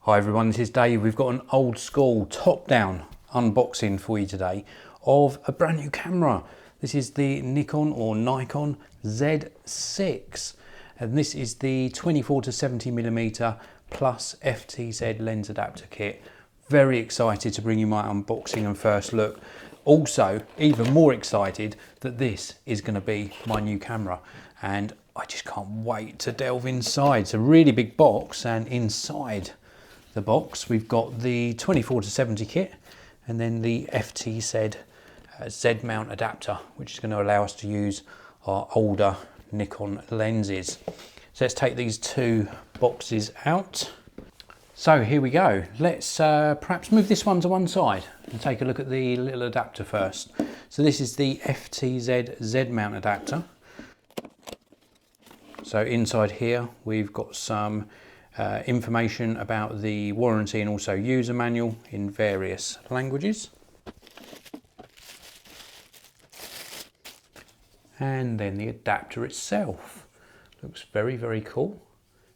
Hi everyone, this is Dave. We've got an old school top-down unboxing for you today of a brand new camera. This is the Nikon Z6 and this is the 24 to 70mm plus NTZ lens adapter kit. Very excited to bring you my unboxing and first look. Also, even more excited that this is going to be my new camera and I just can't wait to delve inside. It's a really big box, and inside the box we've got the 24 to 70 kit and then the NTZ Z mount adapter, which is going to allow us to use our older Nikon lenses. So let's take these two boxes out. So here we go. Let's perhaps move this one to one side and take a look at the little adapter first. So this is the NTZ Z mount adapter. So inside here we've got some information about the warranty and also user manual in various languages. And then the adapter itself looks very, very cool.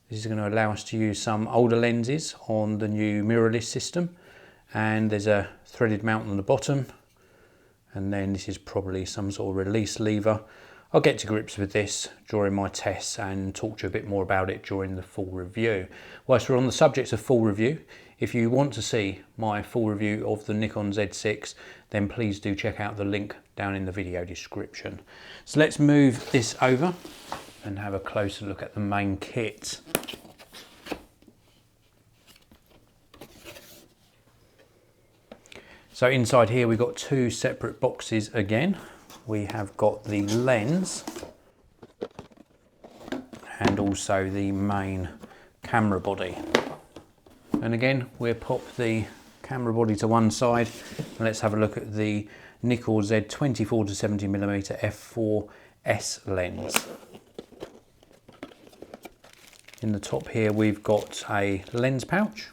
This is going to allow us to use some older lenses on the new mirrorless system, and there's a threaded mount on the bottom, and then this is probably some sort of release lever. I'll get to grips with this during my tests and talk to you a bit more about it during the full review. Whilst we're on the subject of full review, if you want to see my full review of the Nikon Z6, then please do check out the link down in the video description. So let's move this over and have a closer look at the main kit. So inside here we've got two separate boxes again. We have got the lens and also the main camera body. And again, we'll pop the camera body to one side and let's have a look at the Nikon Z 24 to 70mm f4S lens. In the top here we've got a lens pouch.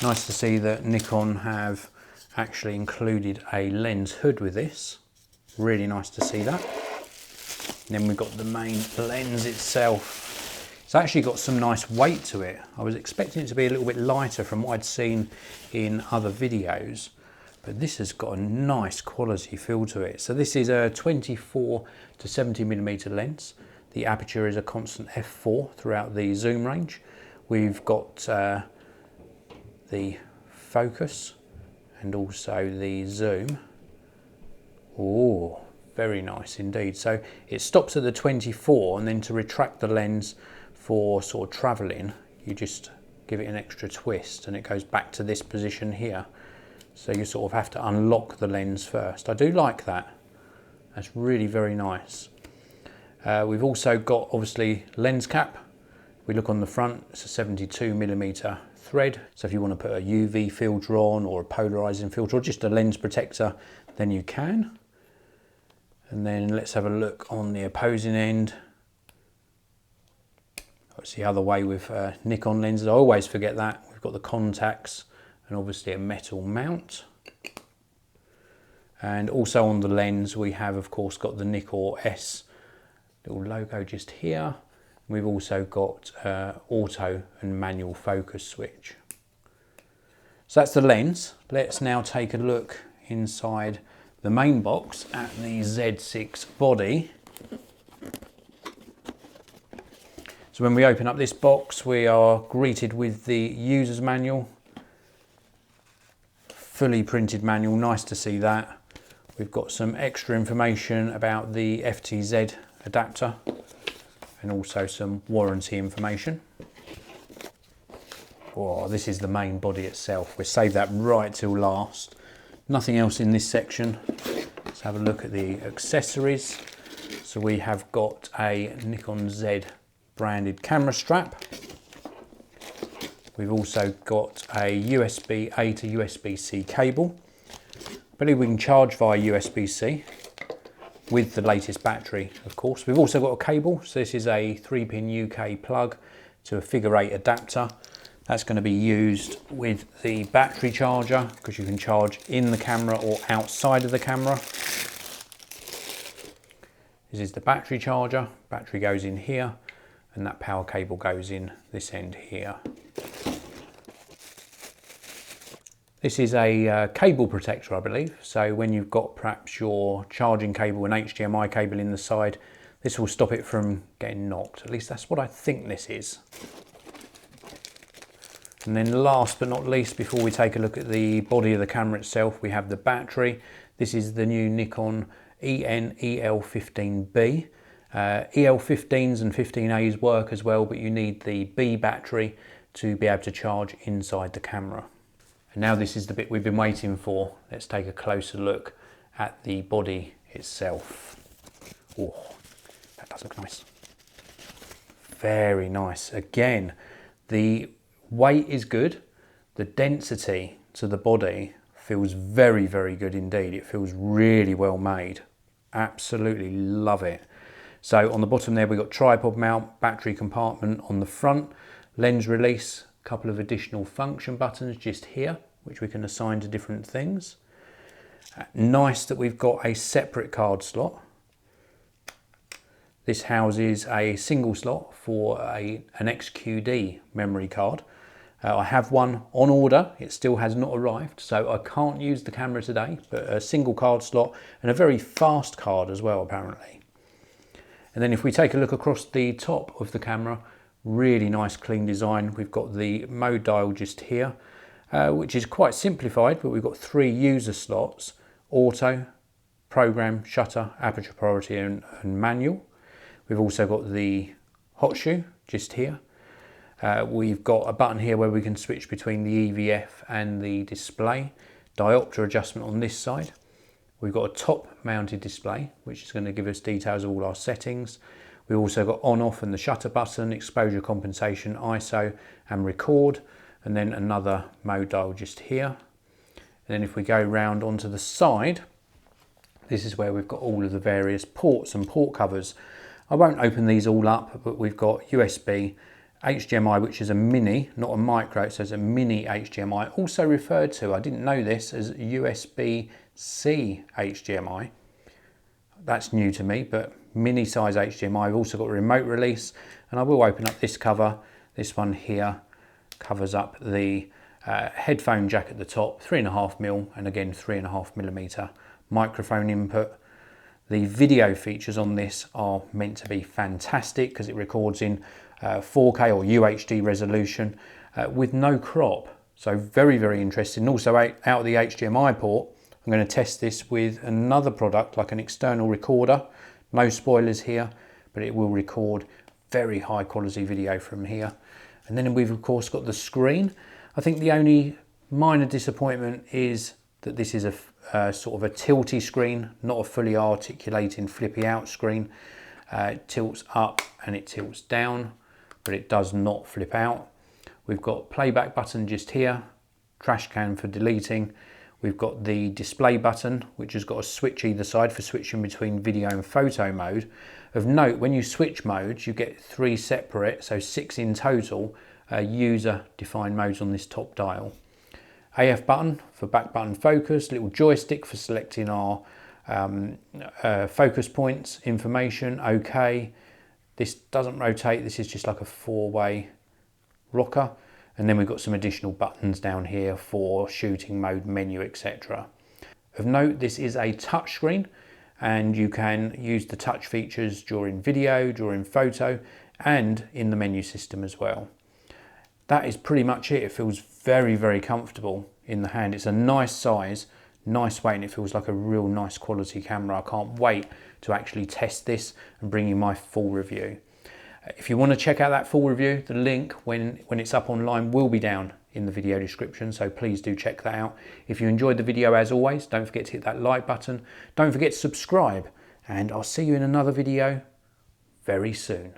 Nice to see that Nikon have actually included a lens hood with this. Really nice to see that. And then we've got the main lens itself. It's actually got some nice weight to it. I was expecting it to be a little bit lighter from what I'd seen in other videos, but this has got a nice quality feel to it. So this is a 24 to 70mm lens. The aperture is a constant f4 throughout the zoom range. We've got the focus and also the zoom. Oh, very nice indeed. So it stops at the 24, and then to retract the lens for sort of traveling, you just give it an extra twist and it goes back to this position here. So you sort of have to unlock the lens first. I do like that. That's really very nice. We've also got obviously lens cap. We look on the front, it's a 72mm thread. So if you want to put a UV filter on or a polarizing filter or just a lens protector, then you can. And then let's have a look on the opposing end. It's the other way with Nikon lenses. I always forget that. We've got the contacts and obviously a metal mount. And also on the lens we have of course got the Nikon S little logo just here. We've also got auto and manual focus switch. So that's the lens. Let's now take a look inside the main box at the Z6 body. So when we open up this box, we are greeted with the user's manual. Fully printed manual, nice to see that. We've got some extra information about the NTZ adapter and also some warranty information. Oh, this is the main body itself. We'll save that right till last. Nothing else in this section. Let's have a look at the accessories. So we have got a Nikon Z branded camera strap. We've also got a USB-A to USB-C cable. I believe we can charge via USB-C with the latest battery, of course. We've also got a cable. So this is a 3-pin UK plug to a figure 8 adapter. That's going to be used with the battery charger because you can charge in the camera or outside of the camera. This is the battery charger. Battery goes in here and that power cable goes in this end here. This is a cable protector, I believe, so when you've got perhaps your charging cable and HDMI cable in the side, this will stop it from getting knocked. At least that's what I think this is. And then last but not least, before we take a look at the body of the camera itself, we have the battery. This is the new Nikon EL15B. EL15s and 15As work as well, but you need the B battery to be able to charge inside the camera. And now this is the bit we've been waiting for. Let's take a closer look at the body itself. Oh, that does look nice. Very nice. Again, the weight is good. The density to the body feels very, very good indeed. It feels really well made. Absolutely love it. So on the bottom there, we've got tripod mount, battery compartment on the front, lens release, a couple of additional function buttons just here, which we can assign to different things. Nice that we've got a separate card slot. This houses a single slot for an XQD memory card. I have one on order. It still has not arrived, so I can't use the camera today, but a single card slot and a very fast card as well, apparently. And then if we take a look across the top of the camera, really nice clean design. We've got the mode dial just here, which is quite simplified, but we've got 3 user slots: auto, program, shutter, aperture priority and manual. We've also got the hot shoe just here. We've got a button here where we can switch between the EVF and the display. Diopter adjustment on this side. We've got a top mounted display, which is going to give us details of all our settings. We've also got on off and the shutter button, exposure compensation, ISO and record, and then another mode dial just here. And then if we go round onto the side, this is where we've got all of the various ports and port covers. I won't open these all up, but we've got USB, HDMI, which is a mini, not a micro, so it's a mini HDMI, also referred to, I didn't know this, as USB-C HDMI. That's new to me, but mini size HDMI. I've also got a remote release, and I will open up this cover. This one here covers up the headphone jack at the top, 3.5mm, and again 3.5mm microphone input. The video features on this are meant to be fantastic because it records in 4K or UHD resolution with no crop. So very, very interesting. Also out of the HDMI port, I'm going to test this with another product like an external recorder. No spoilers here, but it will record very high quality video from here. And then we've of course got the screen. I think the only minor disappointment is that this is a sort of a tilty screen, not a fully articulating flippy out screen. It tilts up and it tilts down, but it does not flip out. We've got playback button just here, trash can for deleting. We've got the display button, which has got a switch either side for switching between video and photo mode. Of note, when you switch modes, you get 3 separate, so 6 in total, user defined modes on this top dial. AF button for back button focus, little joystick for selecting our focus points, information, okay. This doesn't rotate, this is just like a 4-way rocker. And then we've got some additional buttons down here for shooting mode, menu, etc. Of note, this is a touch screen and you can use the touch features during video, during photo, and in the menu system as well. That is pretty much it. It feels very, very comfortable in the hand. It's a nice size, nice weight, and it feels like a real nice quality camera. I can't wait to actually test this and bring you my full review. If you want to check out that full review, the link when it's up online will be down in the video description, so please do check that out. If you enjoyed the video, as always, don't forget to hit that like button. Don't forget to subscribe, and I'll see you in another video very soon.